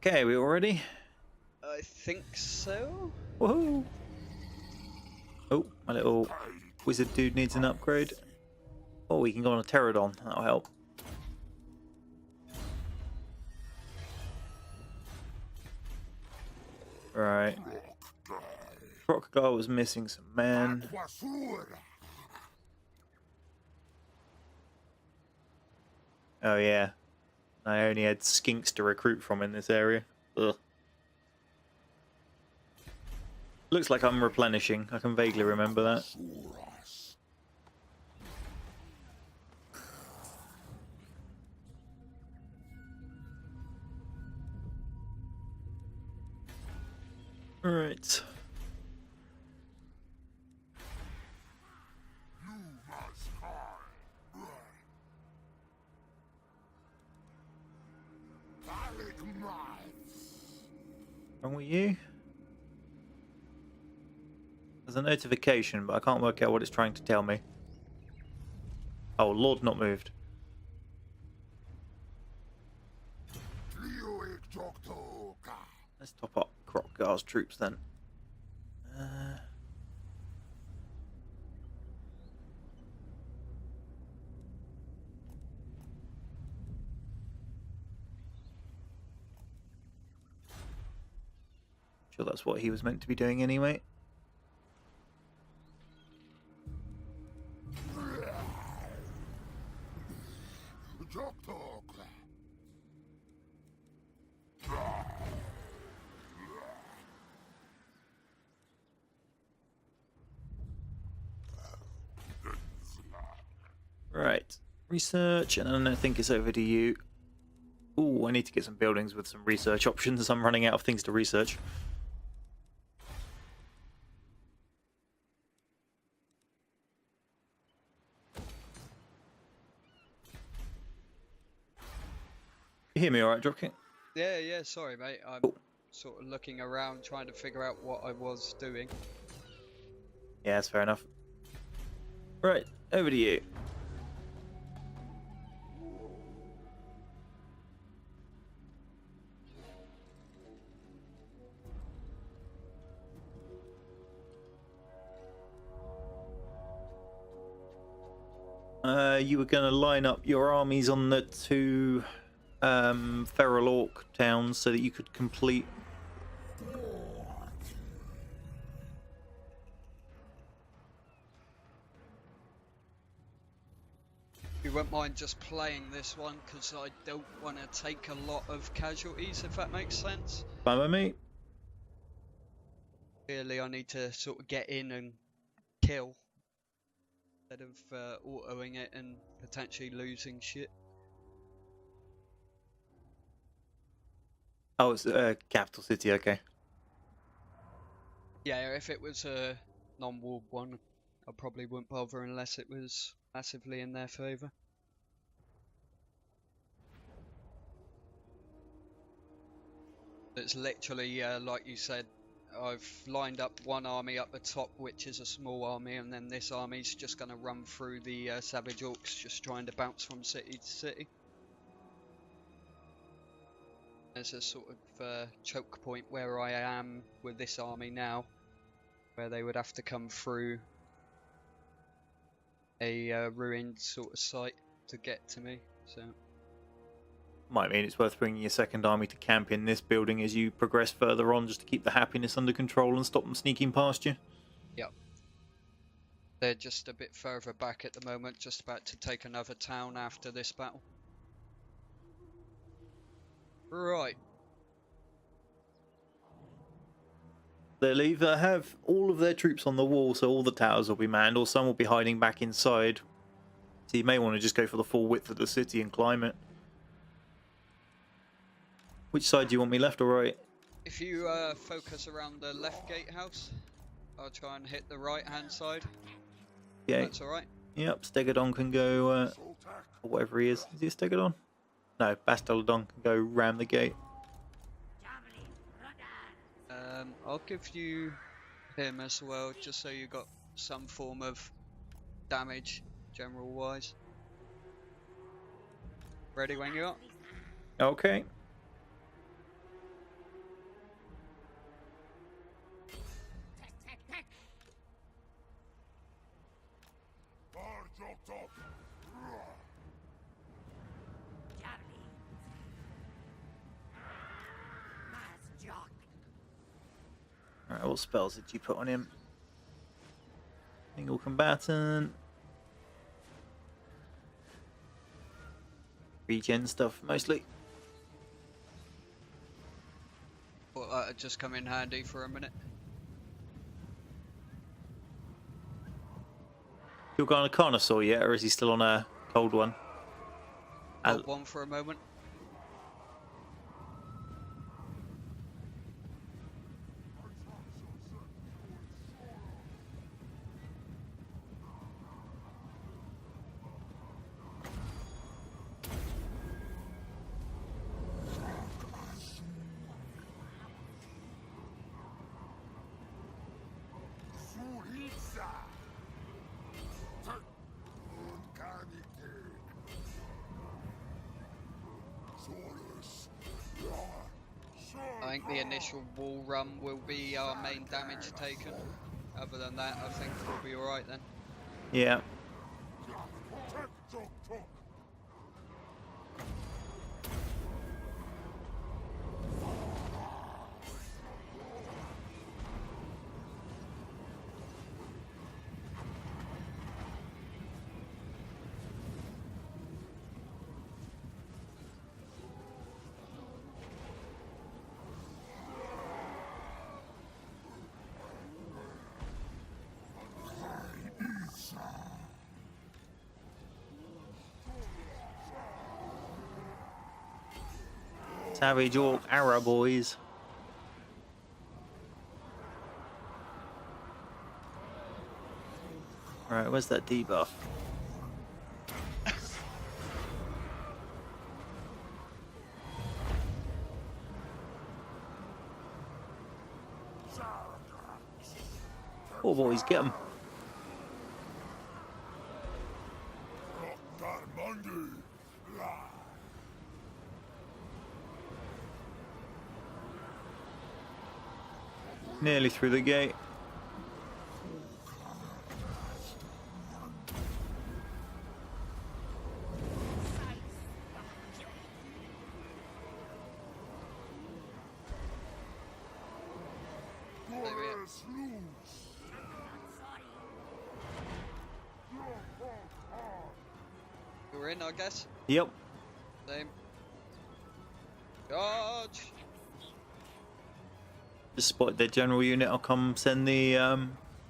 Okay, we all ready? I think so. Woohoo! Oh, my little wizard dude needs an upgrade. Oh, we can go on a pterodon. That'll help. Right. Crocodile was missing some men. Oh yeah. I only had skinks to recruit from in this area. Ugh. Looks like I'm replenishing. I can vaguely remember that. Alright. Wrong with you? There's a notification, but I can't work out what it's trying to tell me. Oh, Lord not moved. Let's top up Crocodile's troops then. Sure that's what he was meant to be doing anyway. Right, research, and then I think it's over to you. Ooh, I need to get some buildings with some research options. I'm running out of things to research. You hear me alright, Dropkick? Yeah, sorry, mate. I'm sort of looking around trying to figure out what I was doing. Yeah, that's fair enough. Right, over to you. You were going to line up your armies on the two feral orc towns so that you could complete. You won't mind just playing this one because I don't want to take a lot of casualties, if that makes sense. Fine by me. Clearly, I need to sort of get in and kill instead of autoing it and potentially losing shit. Oh, it's capital city, okay. Yeah, if it was a non-walled one, I probably wouldn't bother unless it was massively in their favour. It's literally, like you said, I've lined up one army up the top, which is a small army, and then this army's just going to run through the savage orcs, just trying to bounce from city to city. There's a sort of choke point where I am with this army now, where they would have to come through a ruined sort of site to get to me. So Might mean it's worth bringing your second army to camp in this building as you progress further on, just to keep the happiness under control and stop them sneaking past you. yep. They're just a bit further back at the moment, just about to take another town after this battle. Right. They'll either have all of their troops on the wall, so all the towers will be manned, or some will be hiding back inside. So you may want to just go for the full width of the city and climb it. Which side do you want me, left or right? If you focus around the left gatehouse, I'll try and hit the right hand side. Yeah. That's alright. Yep, Stegodon can go, or whatever he is. Is he a Stegodon? No, Bastildon can go ram the gate. I'll give you him as well, just so you got some form of damage, general wise. Ready when you are? Okay. Alright, what spells did you put on him? Single combatant. Regen stuff mostly. Thought that'd just come in handy for a minute. You got on a Carnosaur yet, or is he still on a cold one? Hold one for a moment. I think the initial wall run will be our main damage taken. Other than that, I think we'll be alright then. Yeah. Savage Orc Arrow boys. Right, where's that debuff? Oh boys, get them. Nearly through the gate. We're in, I guess. Yep. Same. Charge! Just spotted their general unit. I'll come send the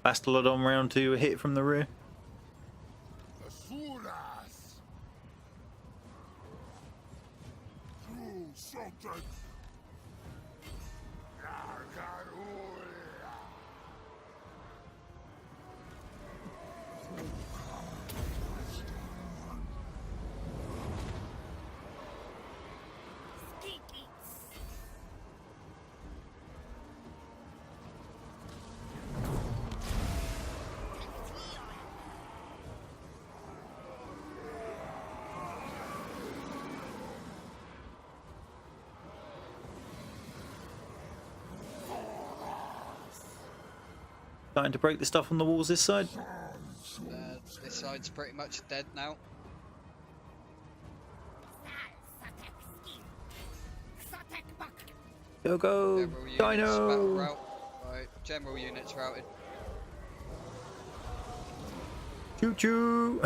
Bastolodon round to hit from the rear. Starting to break the stuff on the walls this side. This side's pretty much dead now. Go go! Dino! Right, general units routed. Choo choo!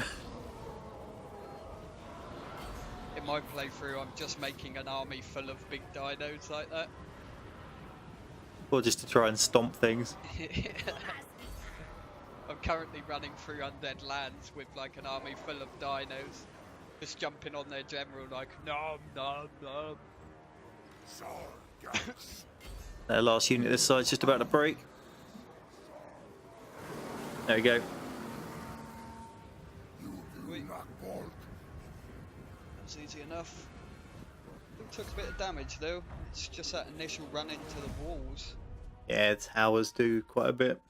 In my playthrough, I'm just making an army full of big dinos like that. Or just to try and stomp things. I'm currently running through undead lands with like an army full of dinos, just jumping on their general like nom nom nom. Their last unit this side's just about to break. There we go. That's easy enough. It took a bit of damage though. It's just that initial run into the walls. Yeah, it's ours do quite a bit.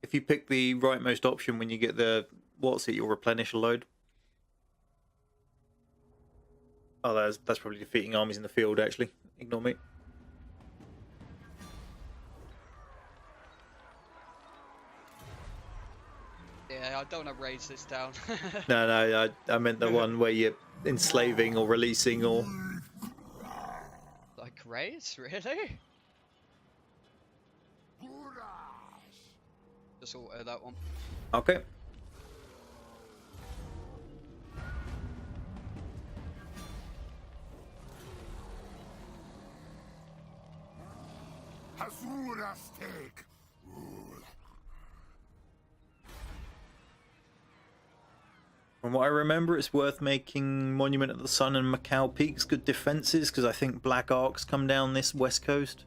If you pick the rightmost option when you get the what's it, you'll replenish a load. Oh, that's probably defeating armies in the field actually. Ignore me. Yeah, Yeah, I don't want to raise this down. No, I meant the one where you're enslaving or releasing or... Like raise? Really? Just auto that one. Okay. From what I remember, it's worth making Monument of the Sun and Macau Peaks good defenses, because I think Black Arcs come down this west coast.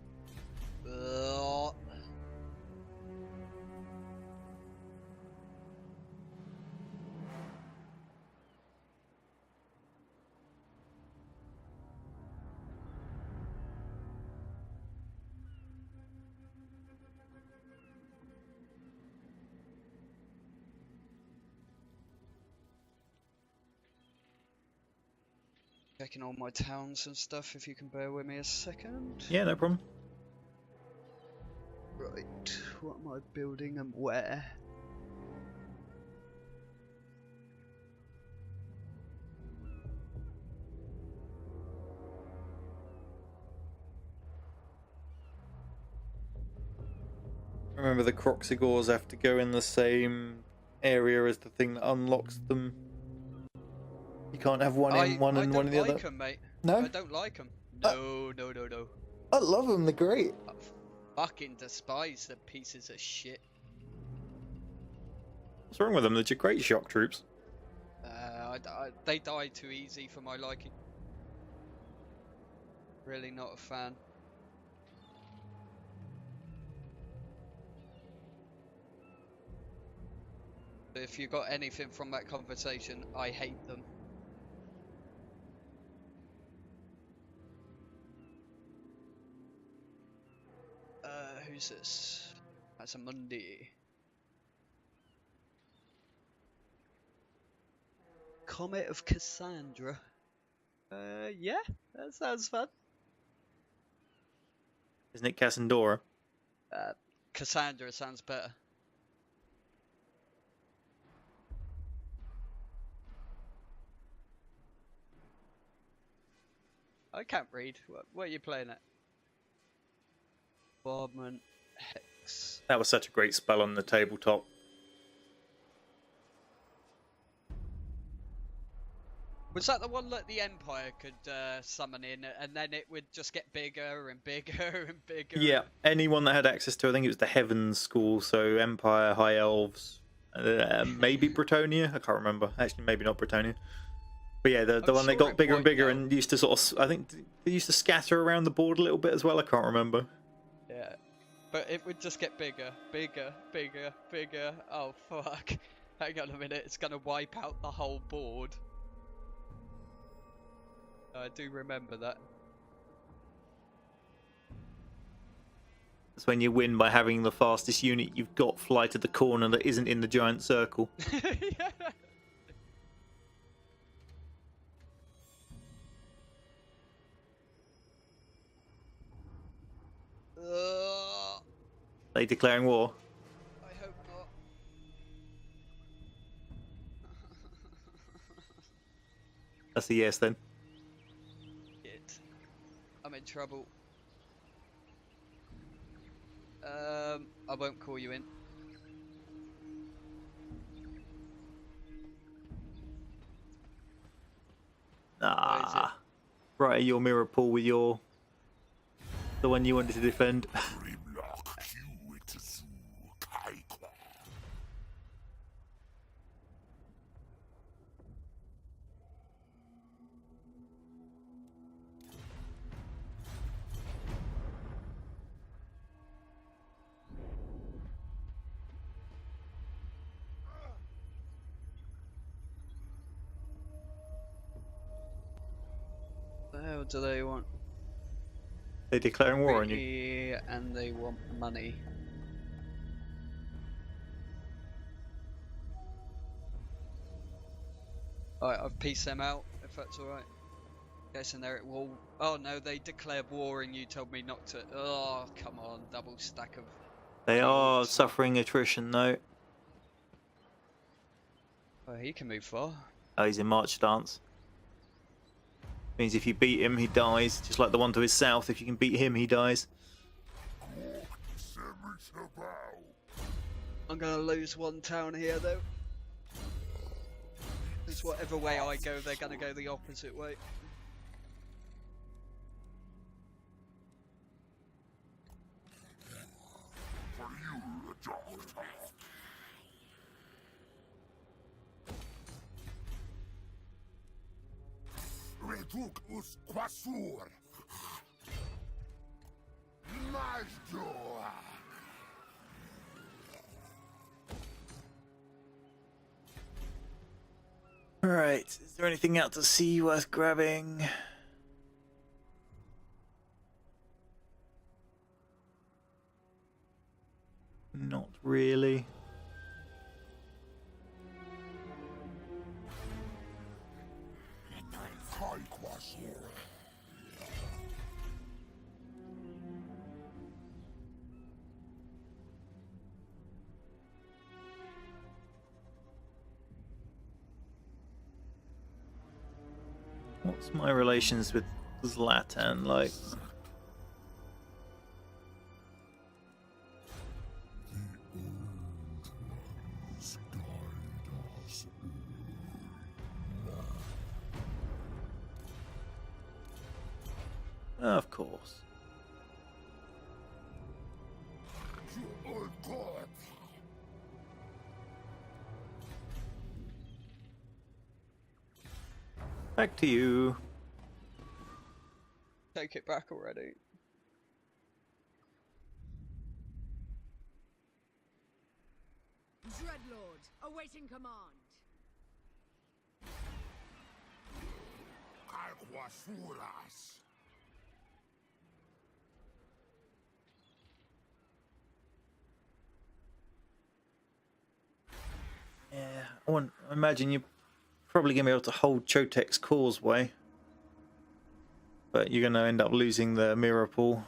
Checking all my towns and stuff, if you can bear with me a second. Yeah, no problem. Right, what am I building and where? Remember, the Croxigors have to go in the same area as the thing that unlocks them. You can't have one in one and one in the other. I don't like them, mate. No? I don't like them. No. I love them, they're great. I fucking despise the pieces of shit. What's wrong with them? They're just great shock troops. They die too easy for my liking. Really not a fan. If you got anything from that conversation, I hate them. Who's this? That's a Monday. Comet of Cassandra. Yeah, that sounds fun. Isn't it Cassandra? Cassandra sounds better. I can't read. What are you playing at? Bombardment Hex. That was such a great spell on the tabletop. Was that the one that the Empire could summon in, and then it would just get bigger and bigger and bigger? Yeah, anyone that had access to, I think it was the Heavens School, so Empire, High Elves, maybe Bretonia. I can't remember. Actually, maybe not Bretonia. But yeah, the one that got bigger and bigger and used to sort of, I think they used to scatter around the board a little bit as well. I can't remember. Yeah, but it would just get bigger, bigger, bigger, bigger. Oh fuck! Hang on a minute, it's gonna wipe out the whole board. I do remember that. That's when you win by having the fastest unit you've got fly to the corner that isn't in the giant circle. Yeah. They declaring war? I hope not. That's a yes then. Shit. I'm in trouble. I won't call you in. Ah, right, your mirror pool with your the one you wanted to defend. What the hell do they want? They're declaring war on you. Yeah, and they want money. Alright, I've pieced them out, if that's alright. Guessing they're at war. Oh no, they declared war and you told me not to. Oh, come on, double stack of... They are suffering attrition though. Oh, he can move far. Oh, he's in march stance. Means if you beat him, he dies. Just like the one to his south. If you can beat him, he dies. I'm gonna lose one town here though. Because whatever way I go, they're gonna go the opposite way. Alright, is there anything out to sea worth grabbing? Not really. What's my relations with Zlatan like? Of course. Back to you. Take it back already. Dreadlord, awaiting command. Yeah, I imagine you're probably going to be able to hold Chotek's causeway. But you're going to end up losing the mirror pool.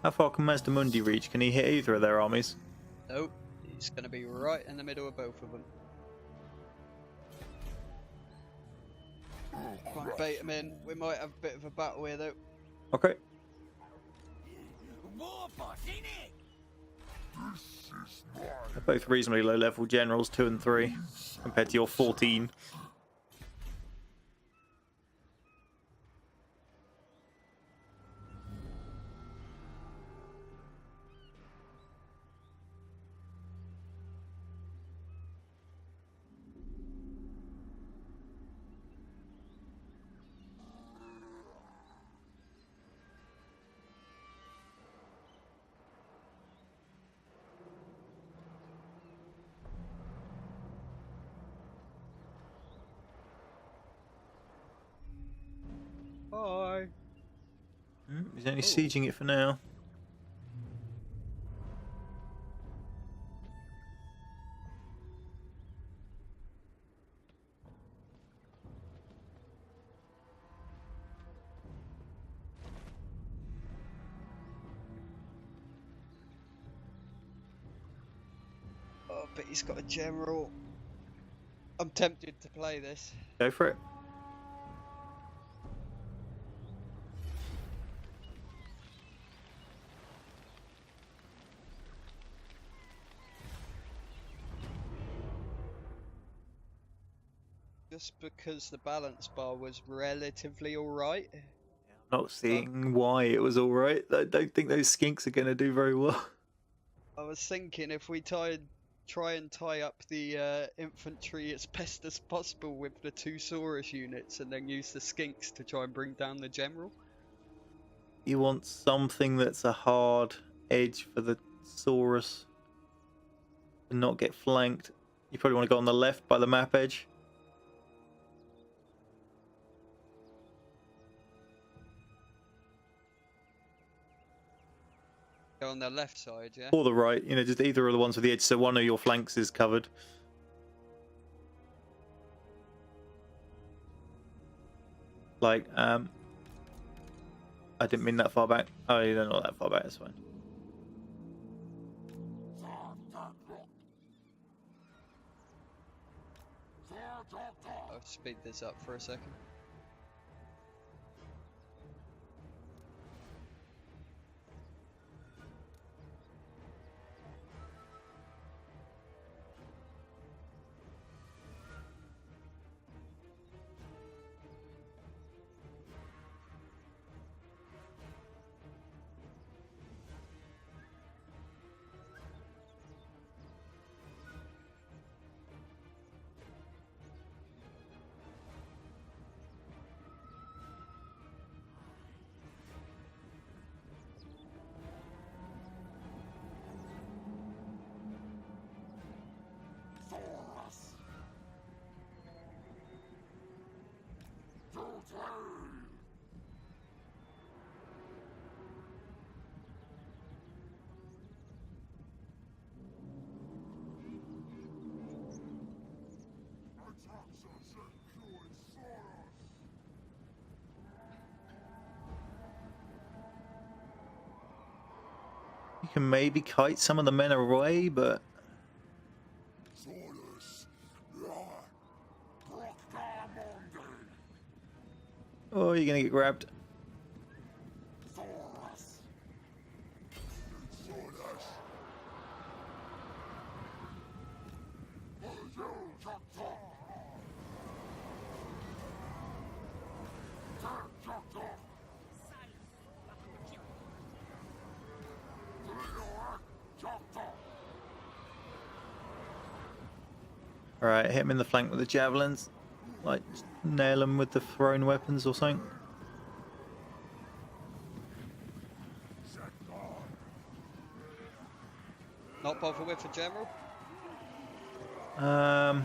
How far can Mazdamundi reach? Can he hit either of their armies? Nope, he's gonna be right in the middle of both of them. Try and bait him in. We might have a bit of a battle here though. Okay. They're both reasonably low level generals, 2 and 3, compared to your 14. Bye. He's only sieging it for now. Oh, but he's got a general. I'm tempted to play this. Go for it. Just because the balance bar was relatively alright. I'm not seeing why it was alright. I don't think those skinks are going to do very well. I was thinking if we try and tie up the infantry as best as possible with the 2 Saurus units and then use the skinks to try and bring down the general. You want something that's a hard edge for the Saurus and not get flanked. You probably want to go on the left by the map edge. Go on the left side, yeah? Or the right, you know, just either of the ones with the edge, so one of your flanks is covered. Like, I didn't mean that far back. Oh, you're not that far back, that's fine. I'll speed this up for a second. You can maybe kite some of the men away, but oh, you're gonna get grabbed. Alright, hit him in the flank with the javelins. Like, nail him with the thrown weapons or something. Not bother with a general? I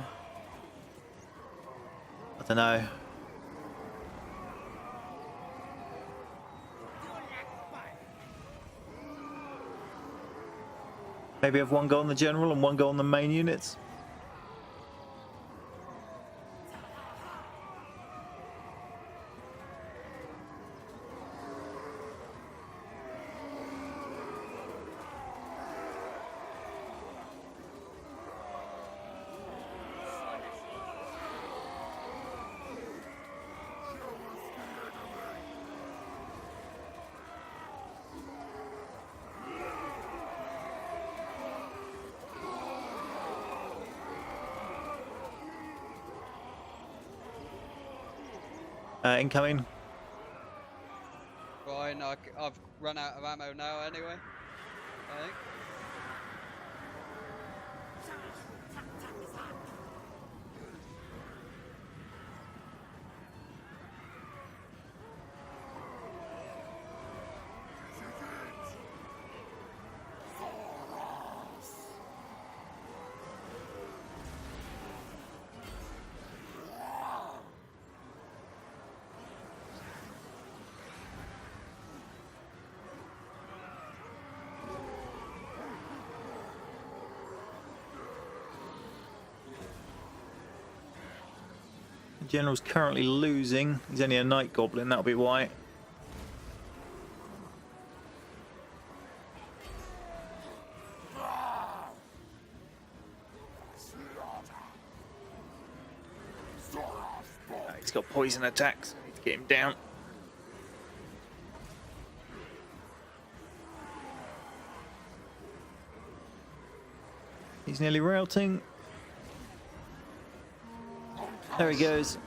don't know. Maybe have one go on the general and one go on the main units. Incoming. Fine, I've run out of ammo now anyway, I think. The general's currently losing. He's only a night goblin, that'll be why. He's got poison attacks. Need to get him down. He's nearly routing. There he goes.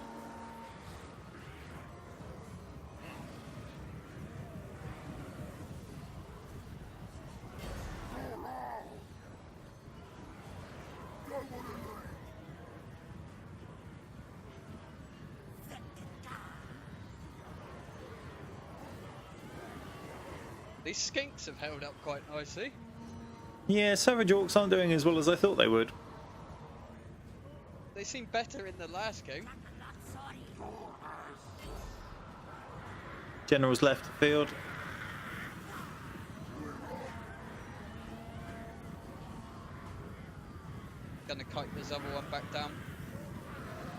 These skinks have held up quite nicely. Yeah, Savage Orcs aren't doing as well as I thought they would. They seemed better in the last game. General's left the field. Gonna kite this other one back down.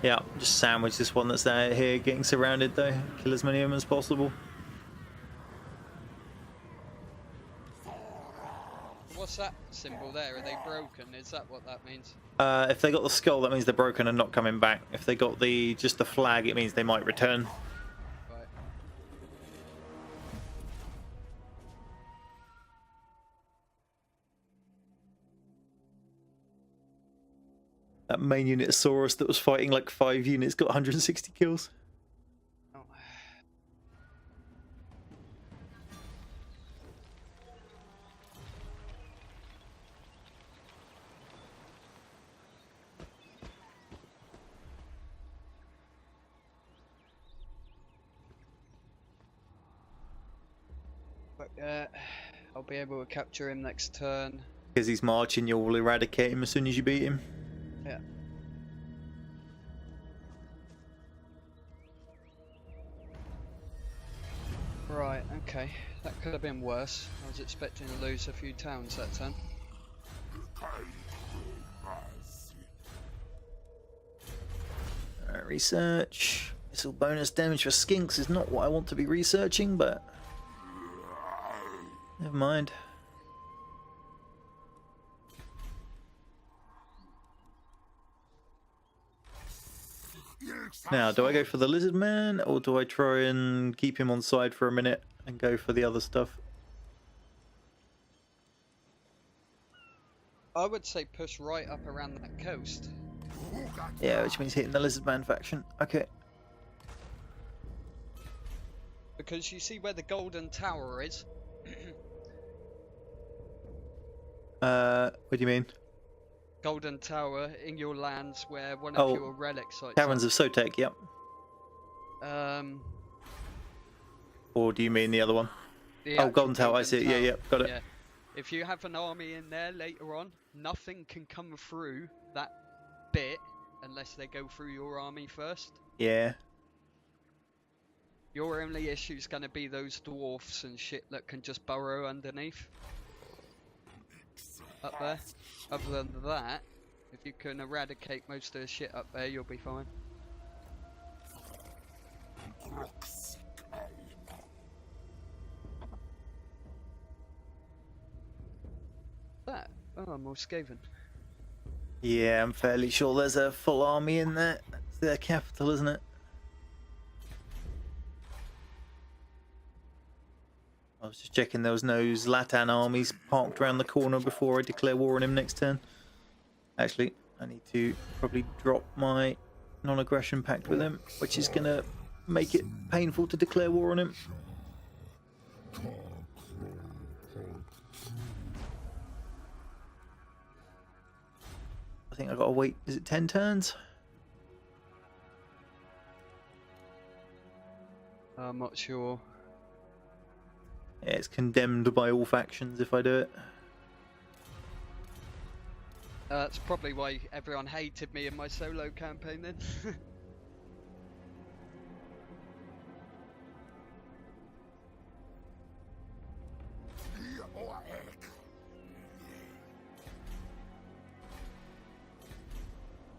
Yeah, just sandwich this one that's out here, getting surrounded though. Kill as many of them as possible. What's What's that symbol there? Are they broken? Is that what that means? If they got the skull, that means they're broken and not coming back. If they got just the flag, it means they might return. Right. That main unit of Saurus that was fighting like 5 units got 160 kills. Oh. But I'll be able to capture him next turn. Because he's marching, you'll eradicate him as soon as you beat him. Yeah. Right, okay. That could have been worse. I was expecting to lose a few towns that turn. Research. Missile bonus damage for skinks is not what I want to be researching, but never mind. Now, do I go for the Lizardman, or do I try and keep him on side for a minute and go for the other stuff? I would say push right up around that coast. Yeah, which means hitting the Lizardman faction. Okay. Because you see where the golden tower is? What do you mean? Golden tower in your lands where one of your relic sites Caverns of Sotek, yep. Or do you mean the other one? Oh, Golden Tower, I see it. Yeah, got it. Yeah. If you have an army in there later on, nothing can come through that bit unless they go through your army first. Yeah. Your only issue is going to be those dwarfs and shit that can just burrow underneath. Up there. Other than that, if you can eradicate most of the shit up there, you'll be fine. That? Oh, more Skaven. Yeah, I'm fairly sure there's a full army in there. That's their capital, isn't it? I was just checking there was no Zlatan armies parked around the corner before I declare war on him next turn. Actually, I need to probably drop my non-aggression pact with him, which is going to make it painful to declare war on him. I think I've got to wait, is it 10 turns? I'm not sure. Yeah, it's condemned by all factions if I do it. That's probably why everyone hated me in my solo campaign then.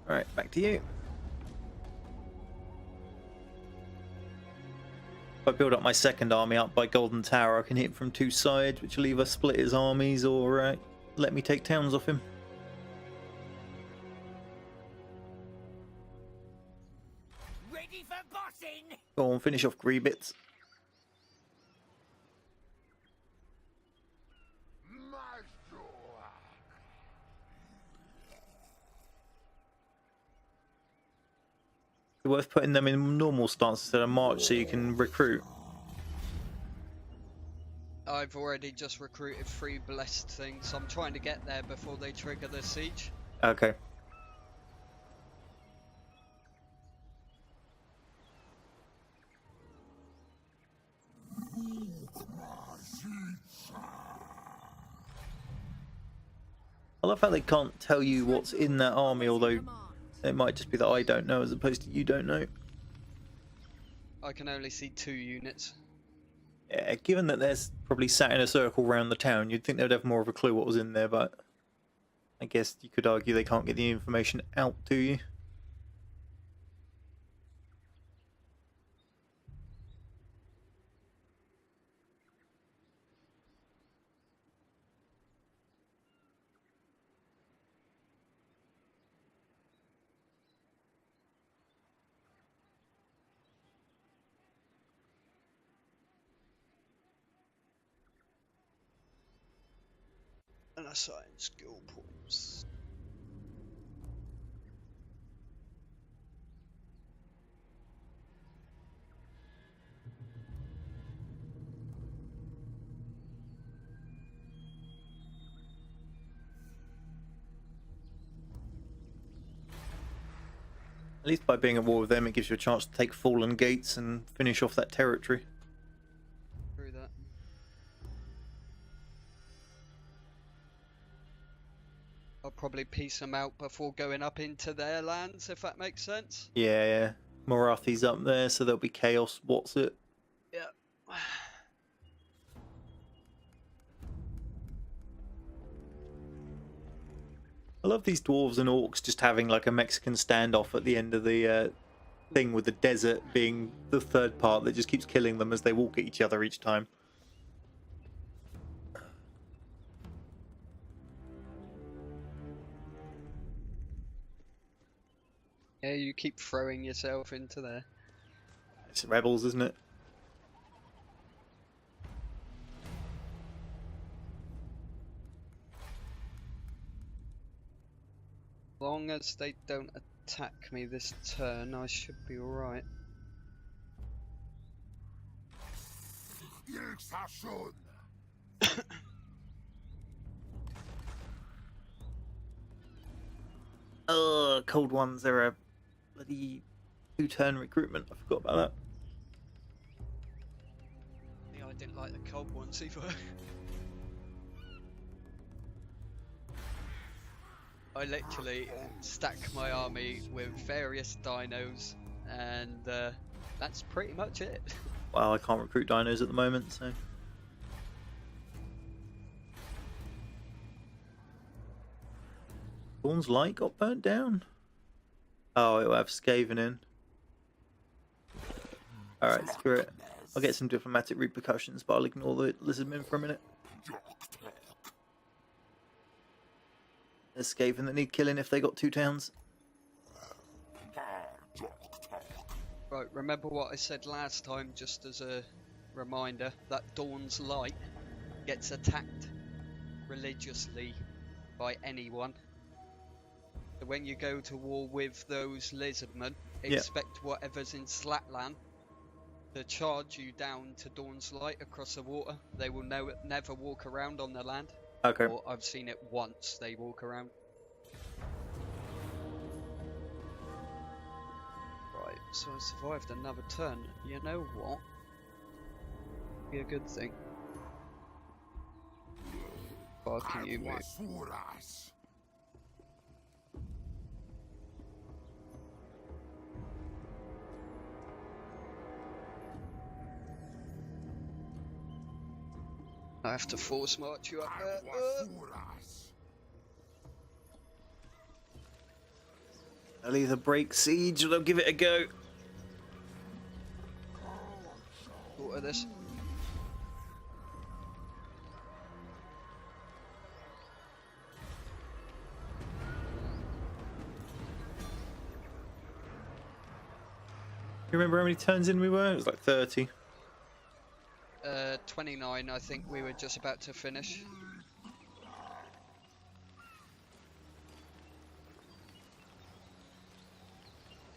Alright, back to you. If I build up my second army up by Golden Tower, I can hit from 2 sides, which will either split his armies or let me take towns off him. Ready for bossing! Go on, finish off Greebits. It's worth putting them in normal stance instead of march so you can recruit. I've already just recruited 3 blessed things. I'm trying to get there before they trigger the siege. Okay. I love how they can't tell you what's in that army, although it might just be that I don't know as opposed to you don't know. I can only see 2 units. Yeah, given that they're probably sat in a circle around the town, you'd think they'd have more of a clue what was in there, but I guess you could argue they can't get the information out to you. Assign skill points. At least by being at war with them, it gives you a chance to take fallen gates and finish off that territory. Through that. I'll probably piece them out before going up into their lands, if that makes sense. Yeah, yeah. Marathi's up there, so there'll be chaos. What's it? Yeah. I love these dwarves and orcs just having like a Mexican standoff at the end of the thing, with the desert being the third part that just keeps killing them as they walk at each other each time. Yeah, you keep throwing yourself into there. It's rebels, isn't it? As long as they don't attack me this turn, I should be alright. Cold ones are a bloody 2-turn recruitment. I forgot about that. Yeah, I didn't like the cold ones either. I literally stack my army with various dinos, and that's pretty much it. Well, I can't recruit dinos at the moment, so... Dawn's Light got burnt down? Oh, it'll have Skaven in. Alright, screw it. I'll get some diplomatic repercussions, but I'll ignore the Lizardmen for a minute. There's Skaven that need killing if they got 2 towns. Right, remember what I said last time, just as a reminder, that Dawn's Light gets attacked religiously by anyone. So when you go to war with those Lizardmen, expect whatever's in Slatland to charge you down to Dawn's Light across the water. They will never walk around on the land. Okay. Or I've seen it once, they walk around. Right, so I survived another turn. You know what? Be a good thing. Far can you move? I have to force march you up there. I'll either break siege or they'll give it a go. What are this? You remember how many turns in we were? It was like 30. 29, I think we were just about to finish.